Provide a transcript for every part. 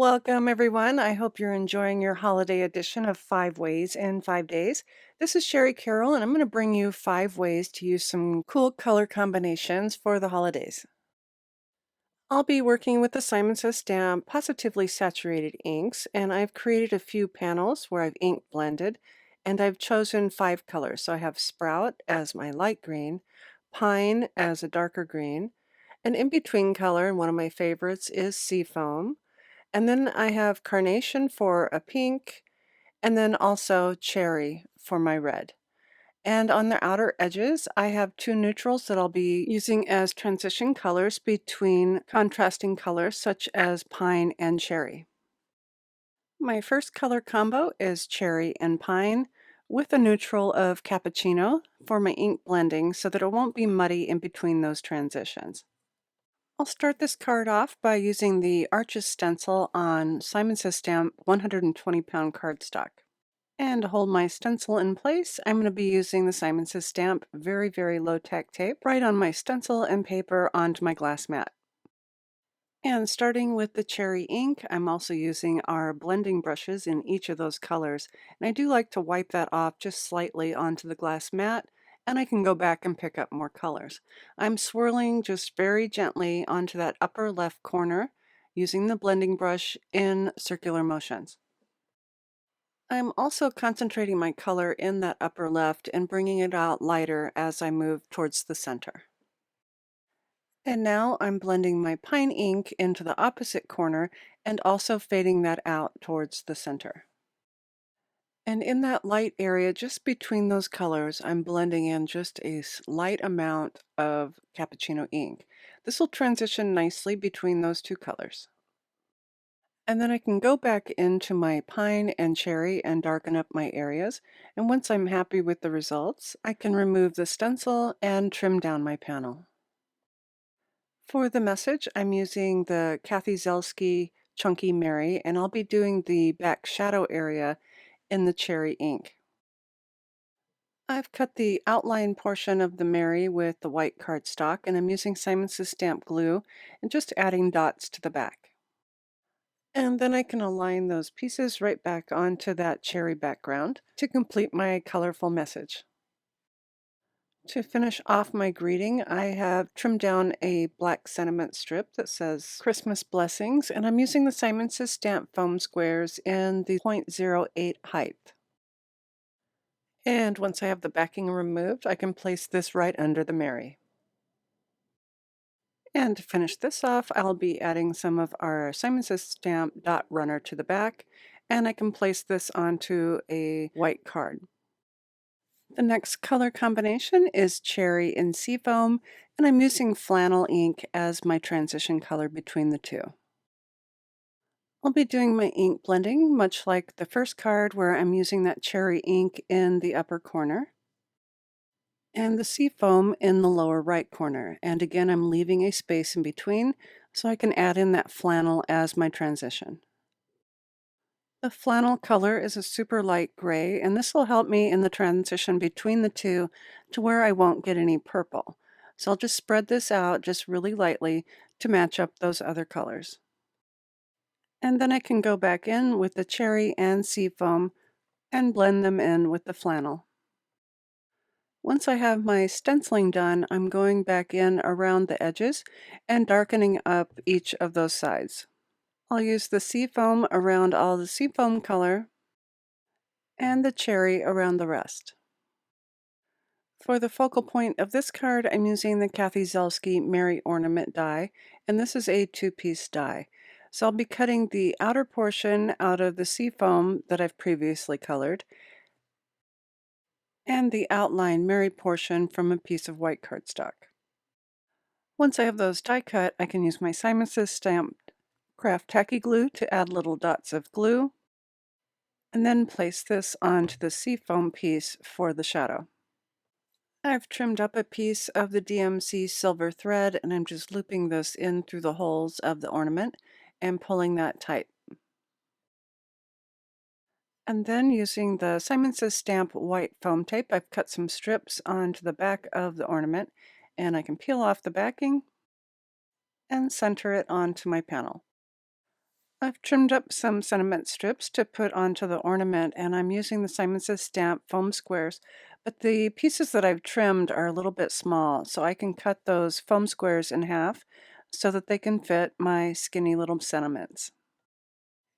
Welcome, everyone. I hope you're enjoying your holiday edition of 5 Ways in 5 Days. This is Sherry Carroll, and I'm going to bring you 5 ways to use some cool color combinations for the holidays. I'll be working with the Simon Says Stamp Positively Saturated inks, and I've created a few panels where I've ink blended, and I've chosen 5 colors. So I have Sprout as my light green, Pine as a darker green, an in-between color, and one of my favorites is Seafoam. And then I have Carnation for a pink, and then also Cherry for my red. And on the outer edges, I have 2 neutrals that I'll be using as transition colors between contrasting colors such as Pine and Cherry. My first color combo is Cherry and Pine with a neutral of Cappuccino for my ink blending so that it won't be muddy in between those transitions. I'll start this card off by using the Arches stencil on Simon Says Stamp 120-pound cardstock. And to hold my stencil in place, I'm going to be using the Simon Says Stamp very, very low tack tape right on my stencil and paper onto my glass mat. And starting with the cherry ink, I'm also using our blending brushes in each of those colors. And I do like to wipe that off just slightly onto the glass mat, and I can go back and pick up more colors. I'm swirling just very gently onto that upper left corner using the blending brush in circular motions. I'm also concentrating my color in that upper left and bringing it out lighter as I move towards the center. And now I'm blending my pine ink into the opposite corner and also fading that out towards the center. And in that light area, just between those colors, I'm blending in just a light amount of cappuccino ink. This will transition nicely between those 2 colors. And then I can go back into my pine and cherry and darken up my areas. And once I'm happy with the results, I can remove the stencil and trim down my panel. For the message, I'm using the Kathy Zelsky Chunky Mary, and I'll be doing the back shadow area in the cherry ink. I've cut the outline portion of the Mary with the white cardstock, and I'm using Simon Says Stamp glue and just adding dots to the back. And then I can align those pieces right back onto that cherry background to complete my colorful message. To finish off my greeting, I have trimmed down a black sentiment strip that says Christmas Blessings, and I'm using the Simon Says Stamp foam squares in the 0.08 height. And once I have the backing removed, I can place this right under the Mary. And to finish this off, I'll be adding some of our Simon Says Stamp dot runner to the back, and I can place this onto a white card. The next color combination is Cherry and Seafoam, and I'm using flannel ink as my transition color between the 2. I'll be doing my ink blending much like the first card where I'm using that cherry ink in the upper corner and the Seafoam in the lower right corner. And again, I'm leaving a space in between so I can add in that flannel as my transition. The flannel color is a super light gray, and this will help me in the transition between the 2 to where I won't get any purple. So I'll just spread this out just really lightly to match up those other colors. And then I can go back in with the cherry and Seafoam and blend them in with the flannel. Once I have my stenciling done, I'm going back in around the edges and darkening up each of those sides. I'll use the Seafoam around all the Seafoam color and the cherry around the rest. For the focal point of this card, I'm using the Kathy Zelsky Mary Ornament die, and this is a 2-piece die. So I'll be cutting the outer portion out of the Seafoam that I've previously colored, and the outline Mary portion from a piece of white cardstock. Once I have those die cut, I can use my Simon Says Stamp Craft Tacky Glue to add little dots of glue, and then place this onto the Seafoam piece for the shadow. I've trimmed up a piece of the DMC silver thread, and I'm just looping this in through the holes of the ornament and pulling that tight. And then using the Simon Says Stamp white foam tape, I've cut some strips onto the back of the ornament, and I can peel off the backing and center it onto my panel. I've trimmed up some sentiment strips to put onto the ornament, and I'm using the Simon Says Stamp foam squares. But the pieces that I've trimmed are a little bit small, so I can cut those foam squares in half so that they can fit my skinny little sentiments.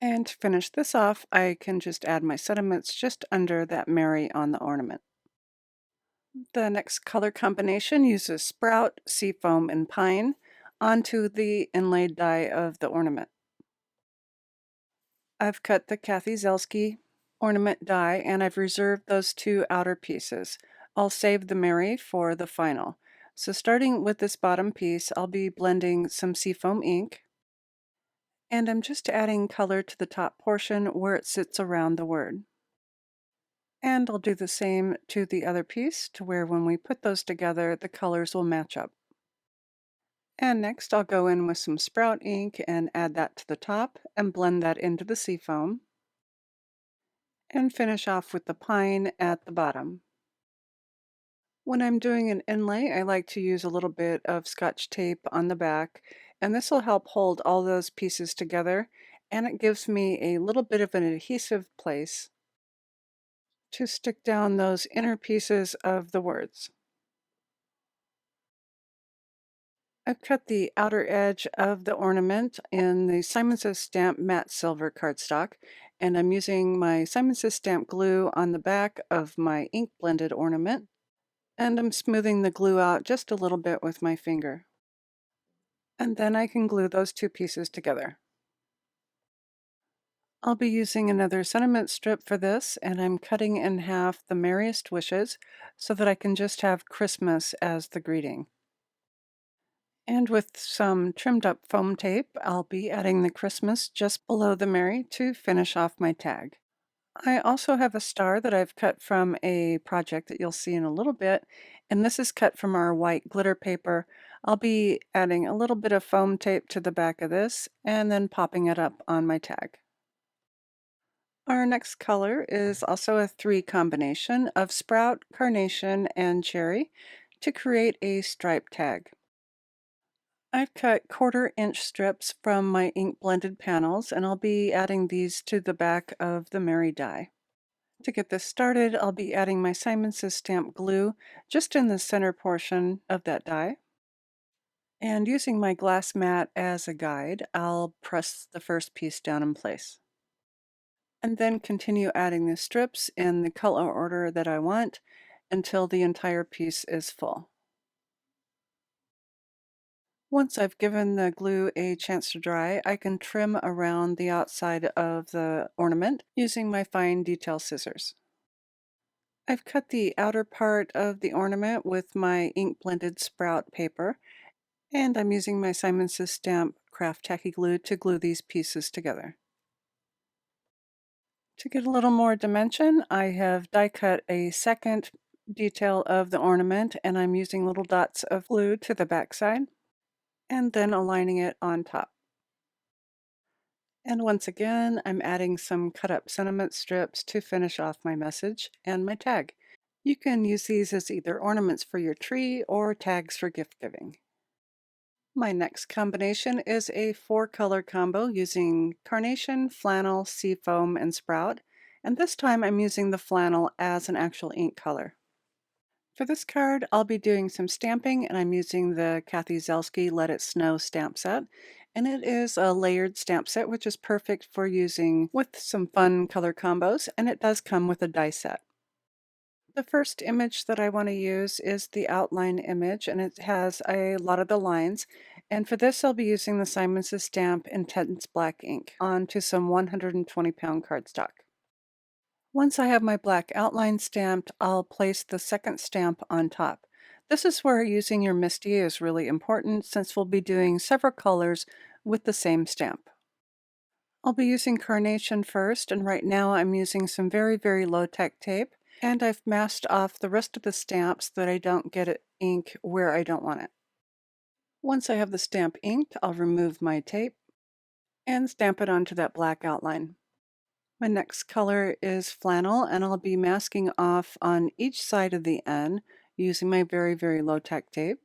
And to finish this off, I can just add my sentiments just under that Mary on the ornament. The next color combination uses sprout, seafoam, and pine onto the inlaid die of the ornament. I've cut the Kathy Zelski ornament die and I've reserved those two outer pieces. I'll save the Mary for the final. So starting with this bottom piece, I'll be blending some seafoam ink, and I'm just adding color to the top portion where it sits around the word. And I'll do the same to the other piece to where when we put those together, the colors will match up. And next I'll go in with some sprout ink and add that to the top and blend that into the seafoam, and finish off with the pine at the bottom. When I'm doing an inlay, I like to use a little bit of Scotch tape on the back, and this will help hold all those pieces together, and it gives me a little bit of an adhesive place to stick down those inner pieces of the words. I've cut the outer edge of the ornament in the Simon Says Stamp matte silver cardstock, and I'm using my Simon Says Stamp glue on the back of my ink blended ornament, and I'm smoothing the glue out just a little bit with my finger. And then I can glue those two pieces together. I'll be using another sentiment strip for this, and I'm cutting in half the merriest wishes so that I can just have Christmas as the greeting. And with some trimmed up foam tape, I'll be adding the Christmas just below the Merry to finish off my tag. I also have a star that I've cut from a project that you'll see in a little bit, and this is cut from our white glitter paper. I'll be adding a little bit of foam tape to the back of this and then popping it up on my tag. Our next color is also a 3 combination of sprout, carnation, and cherry to create a stripe tag. I've cut 1/4 inch strips from my ink blended panels, and I'll be adding these to the back of the Mary die. To get this started, I'll be adding my Simon Says Stamp glue just in the center portion of that die. And using my glass mat as a guide, I'll press the first piece down in place. And then continue adding the strips in the color order that I want until the entire piece is full. Once I've given the glue a chance to dry, I can trim around the outside of the ornament using my fine detail scissors. I've cut the outer part of the ornament with my ink blended sprout paper, and I'm using my Simon Says Stamp craft tacky glue to glue these pieces together. To get a little more dimension, I have die cut a second detail of the ornament, and I'm using little dots of glue to the backside and then aligning it on top. And once again, I'm adding some cut up sentiment strips to finish off my message and my tag. You can use these as either ornaments for your tree or tags for gift giving. My next combination is a 4-color combo using carnation, flannel, seafoam, and sprout, and this time I'm using the flannel as an actual ink color. For this card, I'll be doing some stamping, and I'm using the Kathy Zelski Let It Snow stamp set, and it is a layered stamp set which is perfect for using with some fun color combos, and it does come with a die set. The first image that I want to use is the outline image, and it has a lot of the lines. And for this, I'll be using the Simon Says Stamp Intense Black ink onto some 120-pound cardstock. Once I have my black outline stamped, I'll place the second stamp on top. This is where using your MISTI is really important since we'll be doing several colors with the same stamp. I'll be using carnation first, and right now I'm using some very low-tech tape. And I've masked off the rest of the stamps so that I don't get ink where I don't want it. Once I have the stamp inked, I'll remove my tape and stamp it onto that black outline. My next color is flannel, and I'll be masking off on each side of the N using my very low-tech tape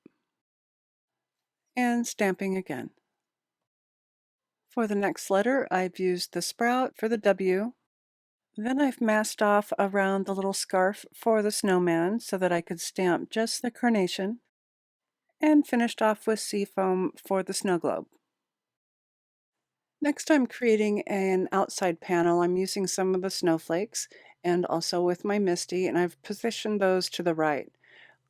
and stamping again. For the next letter, I've used the sprout for the W. Then I've masked off around the little scarf for the snowman so that I could stamp just the carnation, and finished off with seafoam for the snow globe. Next, I'm creating an outside panel. I'm using some of the snowflakes and also with my MISTI, and I've positioned those to the right.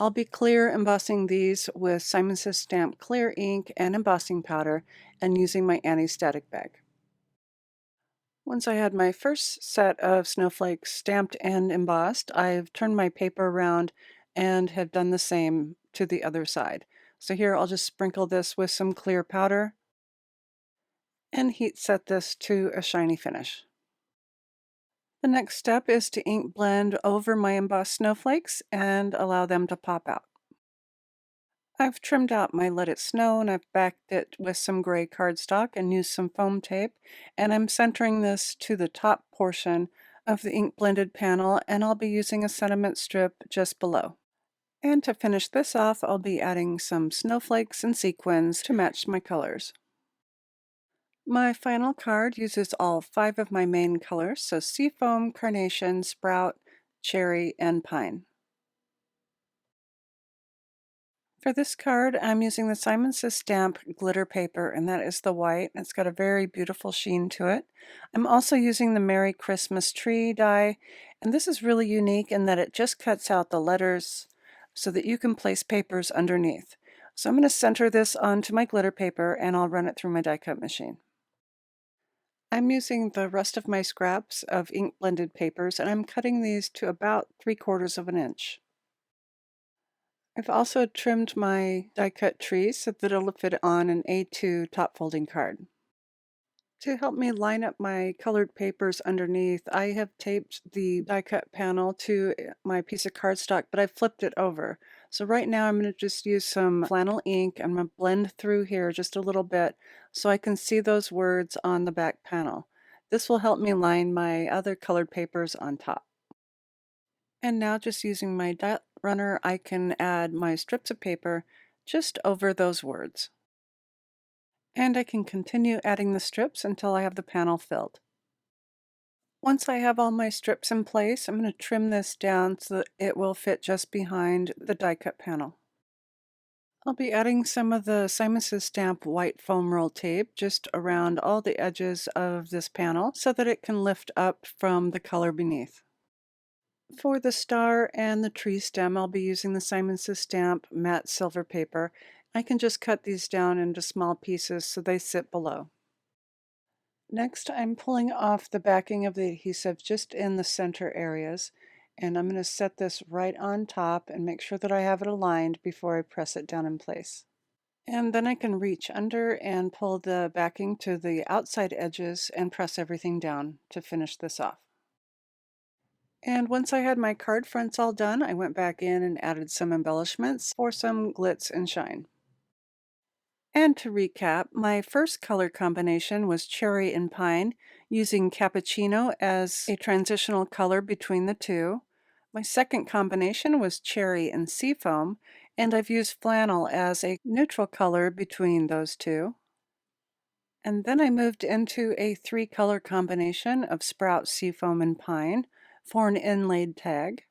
I'll be clear embossing these with Simon Says Stamp clear ink and embossing powder and using my anti-static bag. Once I had my first set of snowflakes stamped and embossed, I've turned my paper around and have done the same to the other side. So here I'll just sprinkle this with some clear powder and heat set this to a shiny finish. The next step is to ink blend over my embossed snowflakes and allow them to pop out. I've trimmed out my Let It Snow and I've backed it with some gray cardstock and used some foam tape, and I'm centering this to the top portion of the ink blended panel, and I'll be using a sentiment strip just below. And to finish this off, I'll be adding some snowflakes and sequins to match my colors. My final card uses all 5 of my main colors, so seafoam, carnation, sprout, cherry, and pine. For this card, I'm using the Simon Says Stamp glitter paper, and that is the white. It's got a very beautiful sheen to it. I'm also using the Merry Christmas tree die, and this is really unique in that it just cuts out the letters so that you can place papers underneath. So I'm going to center this onto my glitter paper, and I'll run it through my die cut machine. I'm using the rest of my scraps of ink blended papers, and I'm cutting these to about 3/4 of an inch. I've also trimmed my die-cut trees so that it'll fit on an A2 top folding card. To help me line up my colored papers underneath, I have taped the die-cut panel to my piece of cardstock, but I've flipped it over. So right now I'm going to just use some flannel ink. I'm going to blend through here just a little bit so I can see those words on the back panel. This will help me line my other colored papers on top. And now just using my dot runner, I can add my strips of paper just over those words. And I can continue adding the strips until I have the panel filled. Once I have all my strips in place, I'm going to trim this down so that it will fit just behind the die cut panel. I'll be adding some of the Simon Says Stamp white foam roll tape just around all the edges of this panel so that it can lift up from the color beneath. For the star and the tree stem, I'll be using the Simon Says Stamp matte silver paper. I can just cut these down into small pieces so they sit below. Next, I'm pulling off the backing of the adhesive just in the center areas, and I'm going to set this right on top and make sure that I have it aligned before I press it down in place. And then I can reach under and pull the backing to the outside edges and press everything down to finish this off. And once I had my card fronts all done, I went back in and added some embellishments for some glitz and shine. And to recap, my first color combination was cherry and pine, using cappuccino as a transitional color between the two. My second combination was cherry and seafoam, and I've used flannel as a neutral color between those two. And then I moved into a 3-color combination of sprout, seafoam, and pine for an inlaid tag.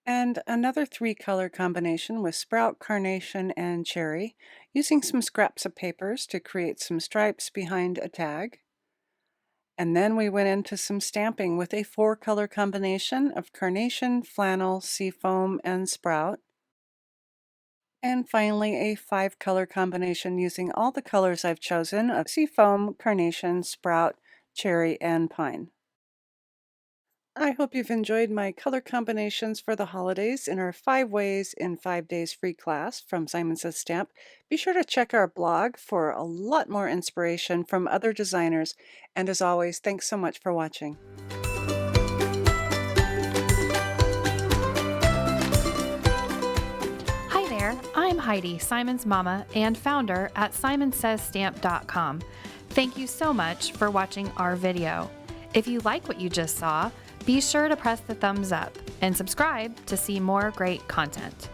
And another 3-color combination with sprout, carnation, and cherry, using some scraps of papers to create some stripes behind a tag. And then we went into some stamping with a 4-color combination of carnation, flannel, seafoam, and sprout. And finally, a 5-color combination using all the colors I've chosen of seafoam, carnation, sprout, cherry, and pine. I hope you've enjoyed my color combinations for the holidays in our 5 Ways in 5 Days free class from Simon Says Stamp. Be sure to check our blog for a lot more inspiration from other designers. And as always, thanks so much for watching. Hi there, I'm Heidi, Simon's mama and founder at simonsaysstamp.com. Thank you so much for watching our video. If you like what you just saw, be sure to press the thumbs up and subscribe to see more great content.